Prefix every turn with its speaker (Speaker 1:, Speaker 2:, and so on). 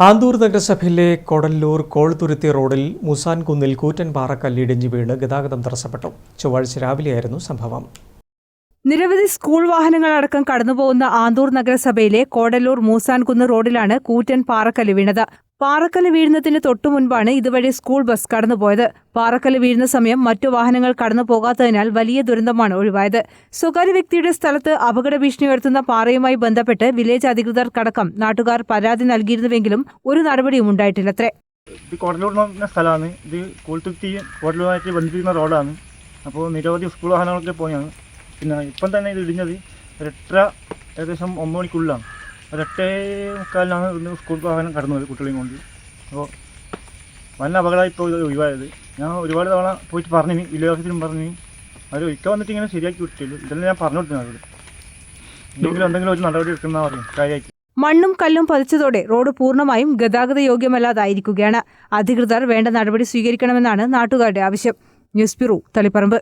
Speaker 1: ആന്തൂർ നഗരസഭയിലെ കൊടല്ലൂർ കോൾതുരുത്തി റോഡിൽ മുസാൻകുന്നിൽ കൂറ്റൻ പാറക്കല്ലിടിഞ്ഞ് വീണ് ഗതാഗതം തടസ്സപ്പെട്ടു. ചൊവ്വാഴ്ച രാവിലെയായിരുന്നു സംഭവം.
Speaker 2: നിരവധി സ്കൂൾ വാഹനങ്ങളടക്കം കടന്നുപോകുന്ന ആന്തൂർ നഗരസഭയിലെ കോടല്ലൂർ മൂസാൻകുന്ന് റോഡിലാണ് കൂറ്റൻ പാറക്കല്ല് വീണത്. പാറക്കല്ല് വീഴുന്നതിന് തൊട്ടുമുൻപാണ് ഇതുവഴി സ്കൂൾ ബസ് കടന്നുപോയത്. പാറക്കല്ല് വീഴുന്ന സമയം മറ്റു വാഹനങ്ങൾ കടന്നു പോകാത്തതിനാൽ വലിയ ദുരന്തമാണ് ഒഴിവായത്. സ്വകാര്യ വ്യക്തിയുടെ സ്ഥലത്ത് അപകട ഭീഷണി ഉയർത്തുന്ന പാറയുമായി ബന്ധപ്പെട്ട് വില്ലേജ് അധികൃതർക്കടക്കം നാട്ടുകാർ പരാതി നൽകിയിരുന്നുവെങ്കിലും ഒരു നടപടിയും ഉണ്ടായിട്ടില്ലത്രേ.
Speaker 3: ഇത് കോടല്ലൂർ എന്ന് പറഞ്ഞ സ്ഥലമാണ്. ഇത് കോൾത്തുരുത്തിയും കോടല്ലൂരുമായിട്ട് ബന്ധിപ്പിക്കുന്ന റോഡാണ്. അപ്പോൾ നിരവധി സ്കൂൾ വാഹനങ്ങളൊക്കെ പോയാണ്. പിന്നെ ഇപ്പം തന്നെ ഇത് ഇടിഞ്ഞത് ഏകദേശം 9 മണിക്കുള്ളിലാണ്. 8:45 ഇന്ന് സ്കൂൾ വാഹനം കടന്നത് കുട്ടികളെയും കൊണ്ട്. അപ്പോൾ നല്ല അപകടമായി ഇപ്പോൾ ഇത് ഒഴിവായത്. ഞാൻ ഒരുപാട് തവണ പോയിട്ട് പറഞ്ഞു, വില്ലേജ് ഓഫീസിലും പറഞ്ഞു. അവർ ഒരിക്കൽ വന്നിട്ട് ഇങ്ങനെ ശരിയാക്കി വിട്ടിട്ടുള്ളൂ. ഇതെല്ലാം ഞാൻ പറഞ്ഞു കൊടുക്കുന്നത് അവരോട്. എന്തെങ്കിലും ഒരു നടപടി എടുക്കുന്ന പറയും കാര്യമായിട്ട്.
Speaker 2: മണ്ണും കല്ലും പതിച്ചതോടെ റോഡ് പൂർണ്ണമായും ഗതാഗത യോഗ്യമല്ലാതായിരിക്കുകയാണ്. അധികൃതർ വേണ്ട നടപടി സ്വീകരിക്കണമെന്നാണ് നാട്ടുകാരുടെ ആവശ്യം. News bureau, Taliparamba.